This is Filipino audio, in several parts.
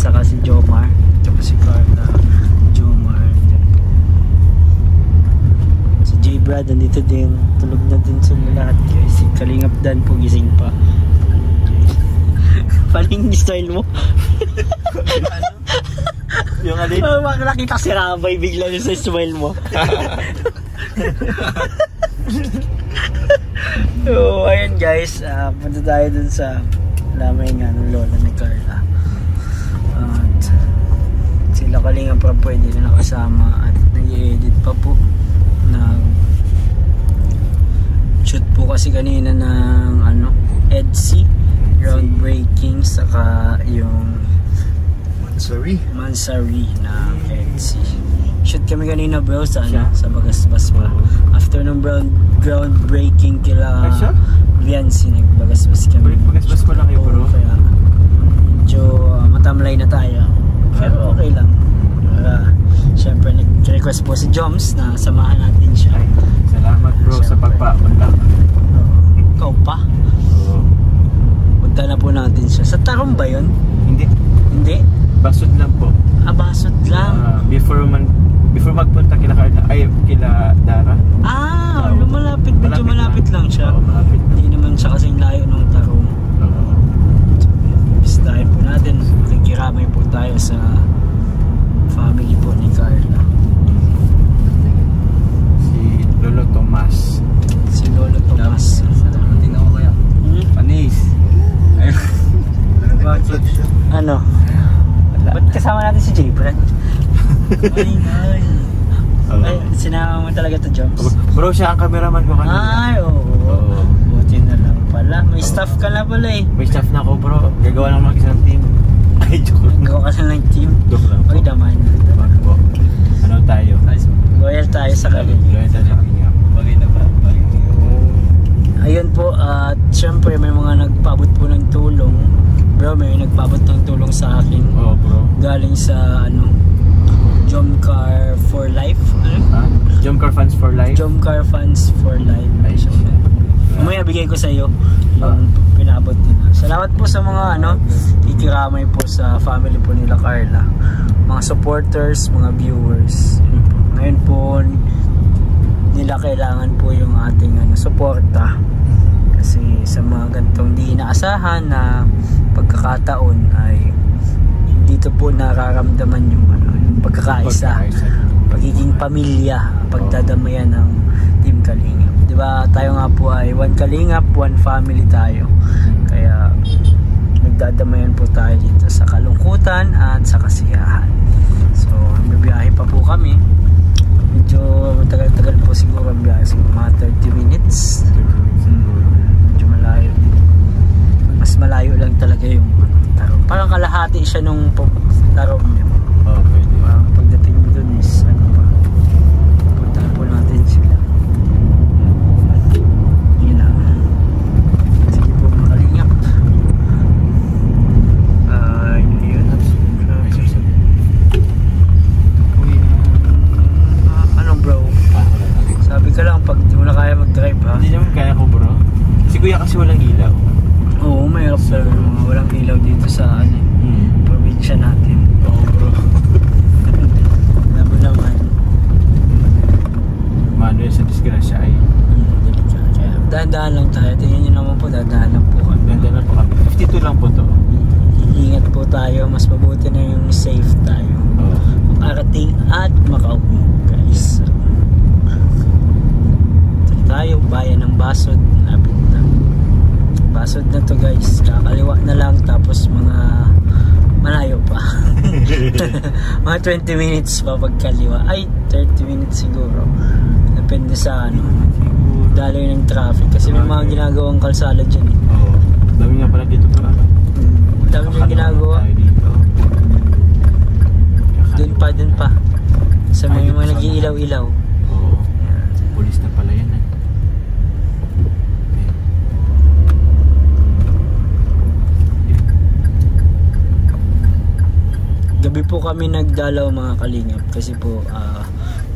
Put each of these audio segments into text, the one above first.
saka si Jomar, tsaka si Carla, Jomar, yan po. Si J-Brad nandito din, tulog na din sila lahat guys. Si Kalingap Dan po gising pa. Paling style mo. Yung alin? Nakita si Rabay bigla sa smile mo. So ayun guys, punta tayo dun sa lamay nga ng lola ni Carla. At sila Kalingap pa pwede na nakasama at nag-i-edit pa po. Shoot po kasi kanina ng EDC groundbreaking, saka yung Mansari na EDC. Shoot kami kanina bro sa sa Bagasbas pa. After ng groundbreaking kila Viancy, nagbagasbas kami. Bagasbas pa lang kayo bro? Kaya medyo matamlay na tayo. Pero okay lang. Siyempre nag-request po si Joms na samahan natin siya. Salamat bro sa pagpapunta. Ikaw pa? Punta na po natin siya. Sa Tarong ba yun? Hindi. Hindi? Basod lang po. Basod lang? Before magpunta kila Carla, kila Dara. Malapit. Medyo malapit lang siya. Malapit. Hindi naman siya kasing layo ng Tarong. Bisitahin po natin. Nagkiramay po tayo sa family po ni Carla. Si Lolo Tomas. Salamat ako kaya. Panis. Bakit? Ba't kasama natin si J-Brad? Ay, sinama mo talaga to Joms? Bro, siya ang cameraman ko kanina. Ay, oo. Buti na lang pala. May staff ka na pala eh. May staff na ako bro. Gagawa lang ng isang team. Ay, joke lang. Gagawa ka lang ng team. Joke lang po. Ay, daman. Ano tayo? Loyal tayo sa Kalingap. Loyal tayo sa Kalingap. Bagay na ba? Ayun po, at syempre may mga nagpaabot po ng tulong. Bro, may nagpaabot ng tulong sa akin. Oo bro. Galing sa Jomcar for Life. Jomcar Fans for Life? Jomcar Fans for Life. Mamaya bigay ko sa iyo yung pinabot nila. Salamat po sa mga ikiramay po sa family po nila Carla. Mga supporters, mga viewers. Ngayon po nila kailangan po yung ating suporta. Kasi sa mga ganitong di inaasahan na pagkakataon ay dito po nararamdaman yung pagkakaisa, pagiging pamilya, pagdadamayan ng Team Kalingap. Diba tayo nga po ay one Kalingap, one family tayo. Kaya nagdadamayan po tayo dito sa kalungkutan at sa kasiyahan. So bibiyahe pa po kami. Medyo matagal-tagal po siguro ang biyahe, siguro mga 30 minutes. Medyo malayo din. Mas malayo lang talaga yung Tarong. Parang kalahati siya nung Tarong niya. Pwede. Pagdating mo dun is puntahan po natin sila. Yun lang. Sige po mga Kalingap. Yun. Anong bro? Sabi ka lang pag di mo na kaya mag-drive ha? Hindi naman kaya ko bro. Si kuya kasi walang ilaw. Oo, mayroon sa mga walang ilaw dito sa probinsya natin. Oo bro. Naman. Manuel sa disgrasya ay dahan-dahan lang tayo. Tingnan nyo naman po, dahan-dahan lang po kami. Dahan-dahan lang po kami. 52 lang po to. Ingat po tayo. Mas mabuti na yung safe tayo. Makarating at makauwi guys. Ito tayo, bayan ng Basod. Lapit na. Basod na to guys. Kakaliwa na lang tapos mga malayo pa. Mga 20 minutes pa pagkaliwa. Ay, 30 minutes siguro. Depende sa daloy ng traffic. Kasi may mga ginagawang kalsada dyan eh. Oo. Dami nga pala dito bro. Dami nang ginagawa. Dun pa. Sa mga nag-iilaw-ilaw. Oo. Pulis na pala yan eh. Gabi po kami nagdalaw mga Kalingap kasi po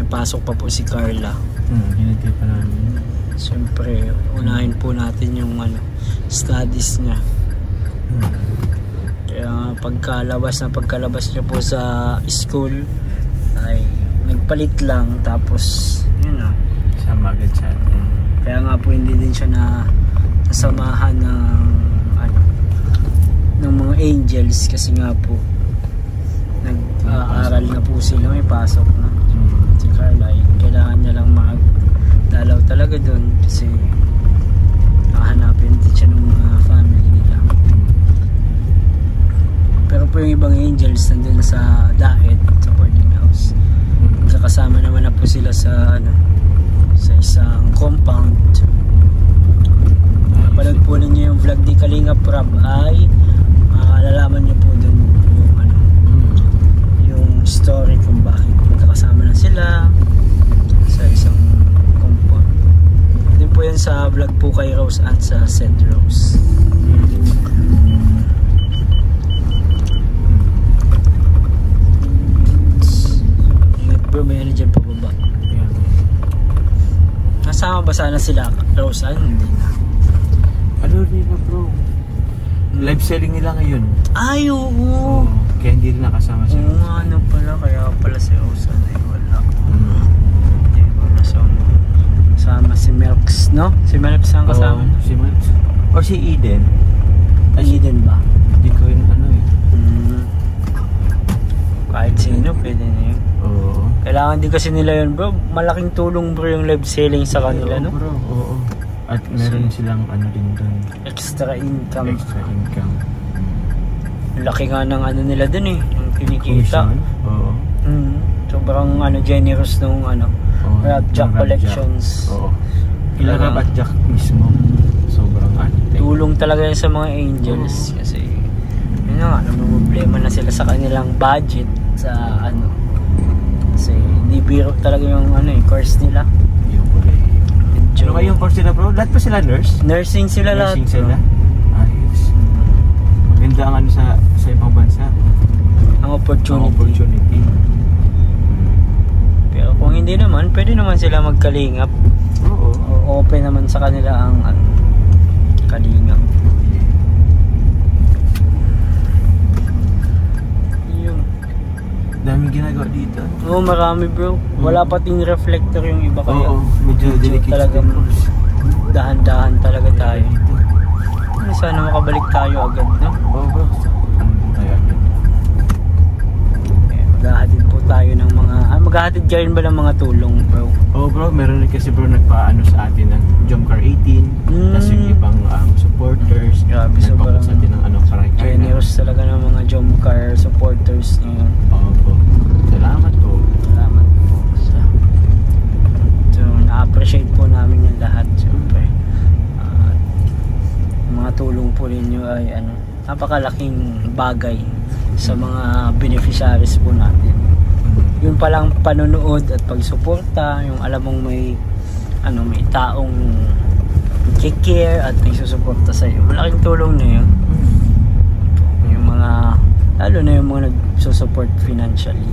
napasok pa po si Carla. Hinintay pa namin. Siyempre, unahin po natin yung studies niya. Kaya pagkalabas niya po sa school ay nagpalit lang, tapos yun na, Sama agad siya. kaya nga po hindi din siya nasamahan ng mga angels, kasi nga po nag-aaral na po sila, may pasok na. Si Carla kailangan niya lang magdalaw talaga doon kasi hahanapin din siya ng mga family nila. Pero po yung ibang angels nandun sa diet sa boarding house, kakasama naman na po sila sa sa isang compound. Napanood po ninyo yung vlog ni Kalinga Prab ay malalaman niyo po dun yung story kung bakit magkakasama na sila sa isang compound. Din po yan sa vlog po kay Rose at sa St. Rose. Ingat bro, may ano dyan pababa. Nasama ba sana sila Rose? Hindi na. Ano nila bro? Live selling nila ngayon. Ay, oo. Kaya hindi rin nakasama si Oo nga, ano pala, kaya pala si Rose ay wala. Hindi ko nasama si Melks, no? Si Melks ang kasama. Si Melks. Or si Eden. Ay, Eden ba? Hindi ko yun Kahit sino, pwede na yun. Oo. Kailangan din kasi nila yun, bro. Malaking tulong bro yung live selling sa kanila, no? Bro, oo. At meron silang din doon. Extra income. Extra income. Laki nga ng nila dun eh, yung kinikita. Commission? Oo. Sobrang generous nung Rap Jack Collections. Oo. Kila Rap at Jack mismo. Sobrang tulong talaga yun sa mga angels. Kasi yun nga, problema na sila sa kanilang budget sa kasi hindi biro talaga yung course nila. Yung kulay. Ano ba yung course nila bro? Lahat pa sila nurse? Nursing sila lahat. Nursing sila? Ayos. Maganda ang sa ibang bansa. Ang opportunity. Pero kung hindi naman, pwede naman sila magkalingap. Oo. Open naman sa kanila ang kalingap. Yung daming ginagawa dito. Oo, marami bro. Wala pating reflector yung iba kaya. Oo, medyo delicate talagang dahan-dahan talaga tayo. Sana makabalik tayo agad, no? Oo bro. Maghahatid po tayo ng mga maghahatid ka rin ba ng mga tulong bro? Oo bro, meron rin kasi bro nagpaano sa atin ng Jomcar 18. Tapos yung ibang supporters. Grabe, sobrang sa atin ng generous talaga ng mga Jomcar supporters niyo. Oo po. Salamat po. Salamat po. So na-appreciate po namin yung lahat syempre. Mga tulong po ninyo ay napakalaking bagay sa mga beneficiaries po natin. Yung palang panonood at pagsuporta, yung alam mong may taong care at may susuporta sa iyo. Malaking tulong na yun. Yung mga lalo na yung mga nagsusupport financially.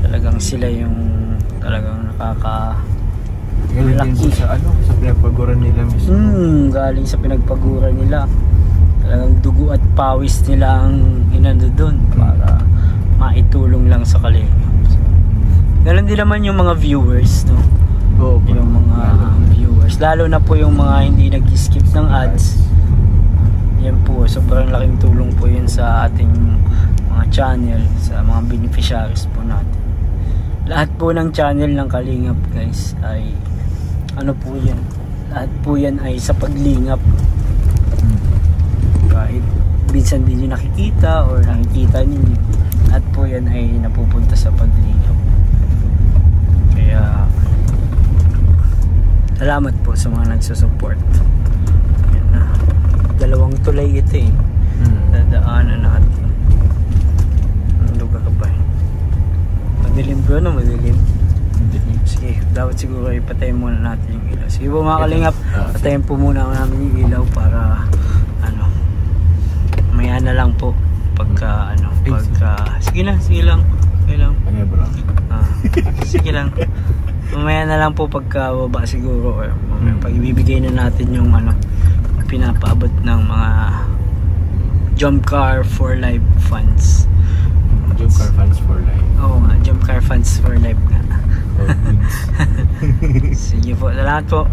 Talagang sila yung talagang galing din sa sa pinagpaguran nila mismo. Galing sa pinagpaguran nila. Talagang dugo at pawis nila ang inando doon para maitulong lang sa kalingap. Ganun din naman yung mga viewers, no? Oo, yung mga viewers. Lalo na po yung mga hindi nag-skip ng ads. Yan po, sobrang laking tulong po yun sa ating mga channel, sa mga beneficiaries po natin. Lahat po ng channel ng Kalingap guys ay po yan. Lahat po yan ay sa paglingap. Kahit minsan din nyo nakikita or nakikita ninyo, lahat po yan ay napupunta sa paglingap. Kaya salamat po sa mga nagsusupport. Yan na. 2 tulay ito eh. Dadaanan natin. Ang lugar ba eh? Madilim bro na madilim. Sige, dapat siguro ipatayin muna natin yung ilaw. Sige po mga Kalingap, patayin po muna namin yung ilaw para maya na lang po pagka sige lang. Okay lang. Ano bro? Sige lang. Mamaya na lang po pagka baba siguro or pag ibibigay na natin yung pinapaabot ng mga Jump Car for Life Funds. Jump Car Funds for Life. Oo nga, Jump Car Funds for Life nga. Oh, Sige po, salamat po.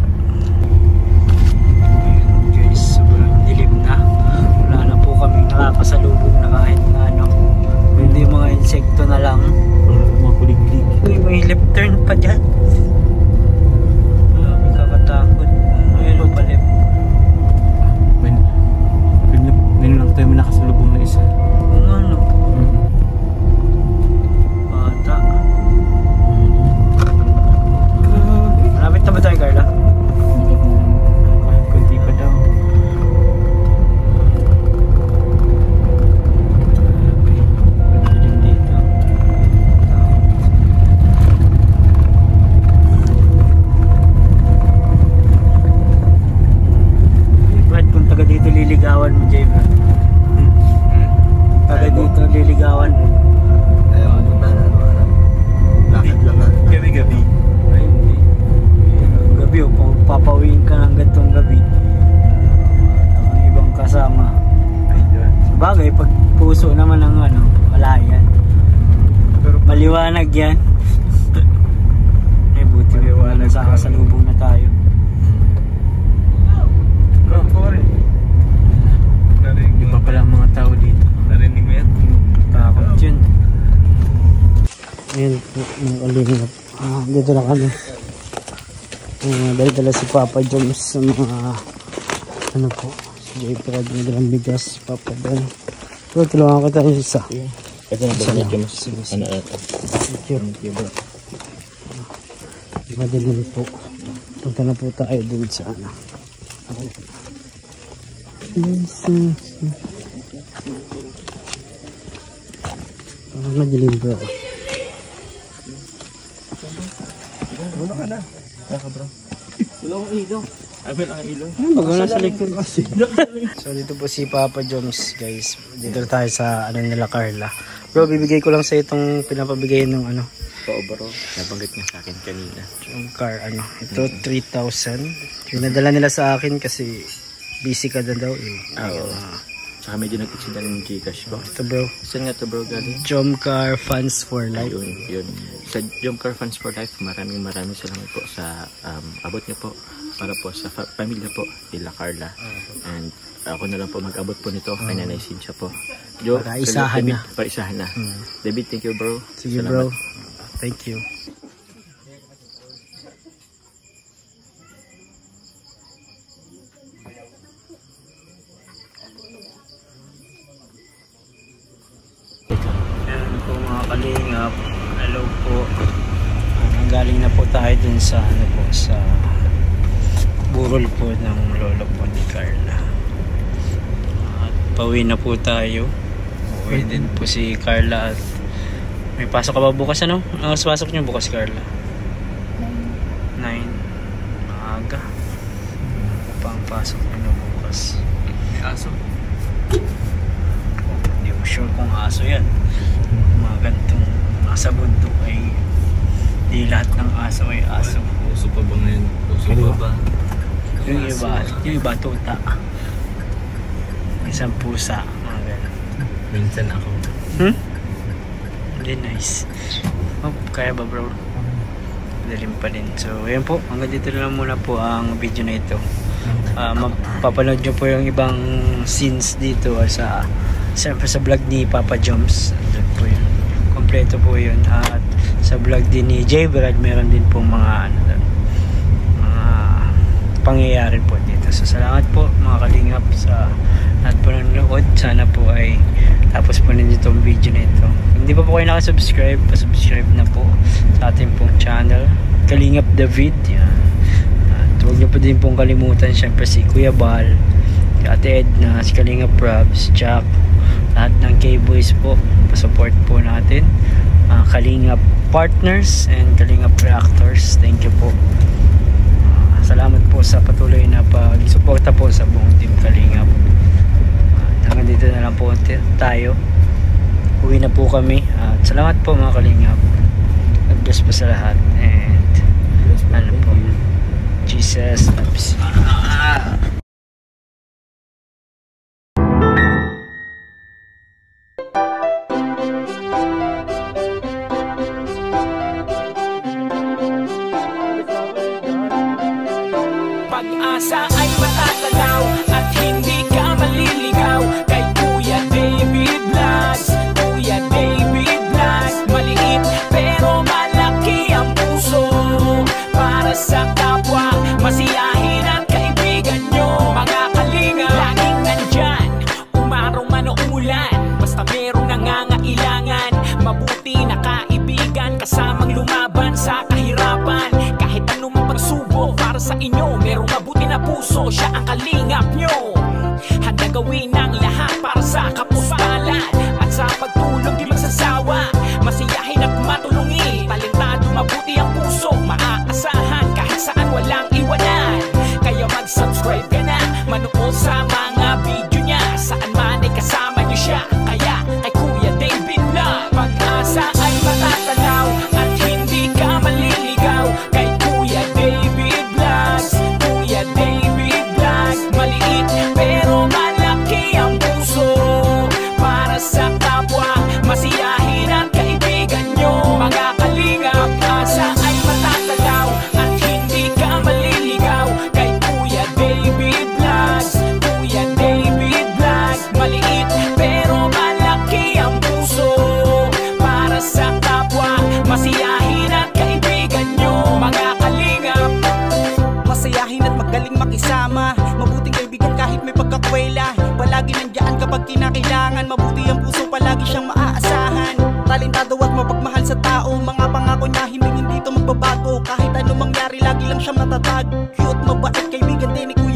Ayun guys, sobrang dilim na. Wala na po kaming nakakasalubong na kahit na ano. Hindi mga insekto na lang. mga kuliglig. Uy, may left turn pa dyan. Grabe kakatakot. Ayun o pa left. Meron lang tayo may nakasalubong na isa. Kung ano. Bata. Malapit na ba tayo, Carla? Kunti pa daw. Dito. Brad, kung taga dito liligawan mo, Jay, Brad. Taga dito liligawan mo. Ayaw ko na lakad lang na. Gabi-gabi. Ay, hindi. Gabi o, papawiin ka ng gantong gabi. Ang ibang kasama. Ay, doon. Bagay, pag puso naman ng ano, wala yan. Pero Maliwanag yan. Ay, buti Maliwanag sa ka. kasalubong na tayo. iba pala ang mga tao dito. Narinig mo yan? Takot yun. Ayun po, yung alingap. Dito na kami. Dala-dala si Papa Joms sa mga ano po, si J. Prad, ng dalang bigas, Papa Don. Pero tulungan ko tayo isa. Ito na ba medyo mas Sige, ano ito? Thank you. Madilim po. Punta na po tayo dun sa ano. Madilim bro. Wala ka na. Naka bro. Wala akong ilaw. Ay, wala akong ilaw. Ano ba na sa likod kasi? So dito po si Papa Joms guys. Dito tayo sa ano nila Carla. Bro, bibigay ko lang sa itong pinapabigay ng ano. Oo bro. Nabanggit niya sa akin kanina. Yung car ano. Ito 3,000. Pinadala nila sa akin kasi busy ka na daw eh. Oo. Tsaka medyo nag-exceed ng Gcash ko. Ito bro. Saan nga to bro galing? Jump Car Funds for Life. Yun. Sa Jump Car Funds for Life, maraming salamat po sa abot niyo po para po sa pamilya po nila Carla. And ako na lang po mag-abot po nito kay Nanay Cynthia po. Jo, Para isahan na. Para isahan na. David, thank you bro. Sige Salamat. bro. Thank you. Ayan po mga kalingap. Hello po. Galing na po tayo dun sa ano po, sa burol po ng lolo po ni Carla. At pauwi na po tayo. Uwi din po si Carla at may pasok ka ba bukas ano? Ano mas pasok niyo bukas Carla? 9. Maaga. Ano pa ang pasok niyo bukas? May aso. Hindi ko sure kung aso yan. Mga gantong nasa bundok ay di lahat ng aso ay aso. Uso pa ba ngayon? Uso pa ba? Yung iba tuta. Isang pusa. Mga ganun. Minsan ako. Really nice. Oh, kaya ba bro? Dalim pa din. So, ayan po. Hanggang dito na lang muna po ang video na ito. Mapapanood nyo po yung ibang scenes dito sa siyempre sa vlog ni Papa Joms. Doon po yun. Kompleto po yun. At sa vlog din ni J. Brad, meron din po mga ano doon, mga pangyayari po dito. So, salamat po mga kalingap sa lahat po nanonood. Sana po ay tapos po ninyo itong video na ito. Hindi pa po kayo nakasubscribe, pasubscribe na po sa ating pong channel Kalingap David. Yan. At huwag nyo pa din pong kalimutan syempre si Kuya Bal, si Ate Edna, si Kalingap Rob, si Jack, lahat ng K-Boys po, pasupport po natin. Kalingap Partners and Kalingap Reactors, thank you po. Salamat po sa patuloy na pag-suporta po sa buong team Kalingap. Hanggang dito na lang po tayo. Uwi na po kami. At salamat po mga Kalingap. God bless po sa lahat. And ano po, Jesus loves you. magkasamang lumaban sa kahirapan. Kahit anumang pagsubok, para sa inyo merong mabuti na puso, siya ang kalingap nyo. Handa gawin ang lahat para sa kapuspalan, at sa pagtulong di magsasawa, masiyahin at matulungin. Talentado, mabuti ang puso, maaasahan kahit saan walang iwanan. Kaya mag-subscribe ka na, manood sa mga video niya, saan man ay kasama niyo siya. Kaya kay Kuya David Vlog, pag-asa ay matatanaw at hindi ka maliligaw. Kay Kuya David Vlogs, Kuya David Vlog. Maliit pero malaki ang puso, para sa kapwa, masiyahin ang kaibigan nyo. Mga kalinga, pag-asa ay matatanaw at hindi ka maliligaw. Kay Kuya David Vlogs, Kuya David Vlog. Maliit pero malaki ang puso, para sa kapwa, masiyahin ang kaibigan nyo. Mga kalingap, masayahin at magaling makisama, mabuting kaibigan kahit may pagkakwela. Palagi nandiyan kapag kinakailangan, mabuti ang puso, palagi siyang maaasahan. Talentado at mapagmahal sa tao, mga pangako niya hindi ito magbabago. Kahit ano mangyari, lagi lang siyang matatag. Cute, mabait, kaibigan din ni Kuya